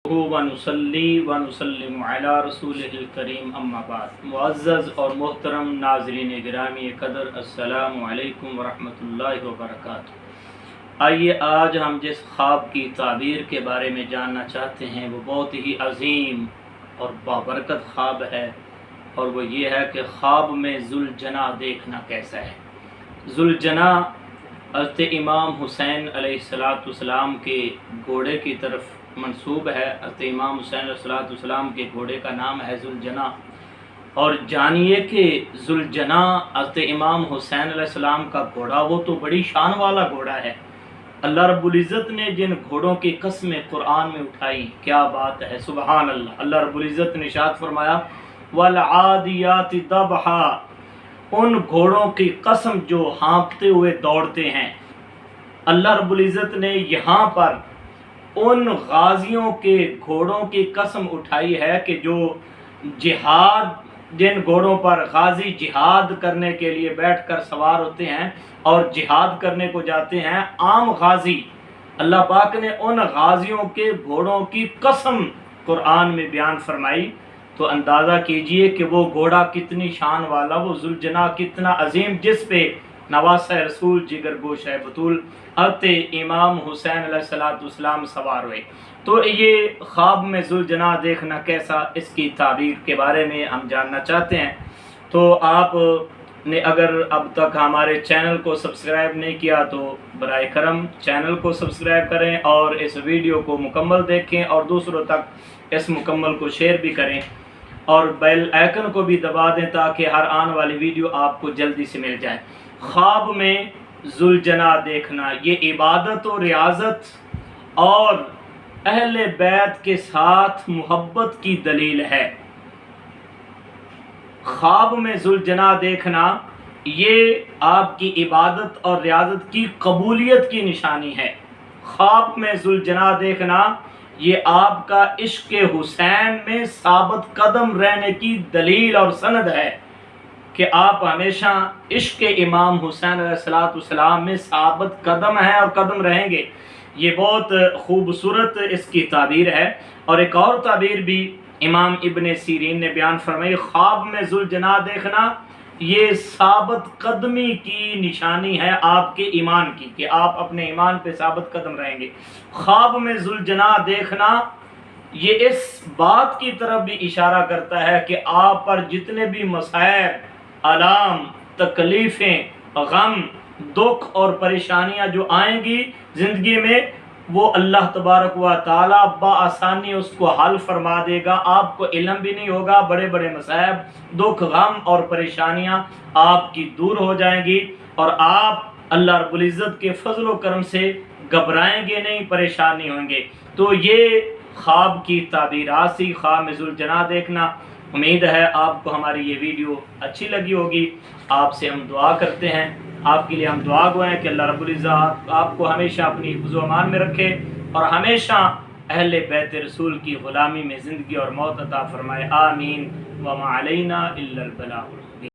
ونصلی ونسلم علی رسولہ الکریم اما بعد۔ معزز اور محترم ناظرین گرامی قدر، السلام علیکم ورحمۃ اللہ وبرکاتہ۔ آئیے آج ہم جس خواب کی تعبیر کے بارے میں جاننا چاہتے ہیں وہ بہت ہی عظیم اور بابرکت خواب ہے، اور وہ یہ ہے کہ خواب میں ذوالجناح دیکھنا کیسا ہے۔ ذوالجناح حضرت امام حسین علیہ السلام کے گھوڑے کی طرف منسوب ہے۔ حضرت امام حسین علیہ السلام کے گھوڑے کا نام ہے ذوالجناح، اور جانیے کہ ذوالجناح حضرت امام حسین علیہ السلام کا گھوڑا وہ تو بڑی شان والا گھوڑا ہے۔ اللہ رب العزت نے جن گھوڑوں کی قسمیں قرآن میں اٹھائی، کیا بات ہے، سبحان اللہ۔ اللہ رب العزت نے ارشاد فرمایا وَالْعَادِيَاتِ ضَبْحًا، ان گھوڑوں کی قسم جو ہانپتے ہوئے دوڑتے ہیں۔ اللہ رب العزت نے یہاں پر ان غازیوں کے گھوڑوں کی قسم اٹھائی ہے کہ جو جہاد، جن گھوڑوں پر غازی جہاد کرنے کے لیے بیٹھ کر سوار ہوتے ہیں اور جہاد کرنے کو جاتے ہیں، عام غازی، اللہ پاک نے ان غازیوں کے گھوڑوں کی قسم قرآن میں بیان فرمائی۔ تو اندازہ کیجئے کہ وہ گھوڑا کتنی شان والا، وہ ذوالجناح کتنا عظیم، جس پہ نواسہ رسول جگر گوشہ بطول حضرت امام حسین علیہ السلام سوار ہوئے۔ تو یہ خواب میں ذوالجناح دیکھنا کیسا، اس کی تعبیر کے بارے میں ہم جاننا چاہتے ہیں۔ تو آپ نے اگر اب تک ہمارے چینل کو سبسکرائب نہیں کیا تو برائے کرم چینل کو سبسکرائب کریں، اور اس ویڈیو کو مکمل دیکھیں اور دوسروں تک اس مکمل کو شیئر بھی کریں، اور بیل آئیکن کو بھی دبا دیں تاکہ ہر آنے والی ویڈیو آپ کو جلدی سے مل جائے۔ خواب میں ذوالجناح دیکھنا یہ عبادت و ریاضت اور اہل بیت کے ساتھ محبت کی دلیل ہے۔ خواب میں ذوالجناح دیکھنا یہ آپ کی عبادت اور ریاضت کی قبولیت کی نشانی ہے۔ خواب میں ذوالجناح دیکھنا یہ آپ کا عشق حسین میں ثابت قدم رہنے کی دلیل اور سند ہے کہ آپ ہمیشہ عشق امام حسین علیہ السلام میں ثابت قدم ہیں اور قدم رہیں گے۔ یہ بہت خوبصورت اس کی تعبیر ہے۔ اور ایک اور تعبیر بھی امام ابن سیرین نے بیان فرمائی، خواب میں ذوالجناح دیکھنا یہ ثابت قدمی کی نشانی ہے آپ کے ایمان کی، کہ آپ اپنے ایمان پہ ثابت قدم رہیں گے۔ خواب میں ذوالجناح دیکھنا یہ اس بات کی طرف بھی اشارہ کرتا ہے کہ آپ پر جتنے بھی مصائب، آلام، تکلیفیں، غم، دکھ اور پریشانیاں جو آئیں گی زندگی میں، وہ اللہ تبارک و تعالیٰ بآسانی اس کو حل فرما دے گا۔ آپ کو علم بھی نہیں ہوگا، بڑے بڑے مصائب، دکھ، غم اور پریشانیاں آپ کی دور ہو جائیں گی، اور آپ اللہ رب العزت کے فضل و کرم سے گھبرائیں گے نہیں، پریشان نہیں ہوں گے۔ تو یہ خواب کی تعبیرات سی، خواب میں ذوالجناح دیکھنا۔ امید ہے آپ کو ہماری یہ ویڈیو اچھی لگی ہوگی۔ آپ سے ہم دعا کرتے ہیں، آپ کے لیے ہم دعا گو ہیں کہ اللہ رب العزت آپ کو ہمیشہ اپنی حفظ و امان میں رکھے، اور ہمیشہ اہل بیت رسول کی غلامی میں زندگی اور موت عطا فرمائے۔ آمین۔ وما علینا الا البلاغ۔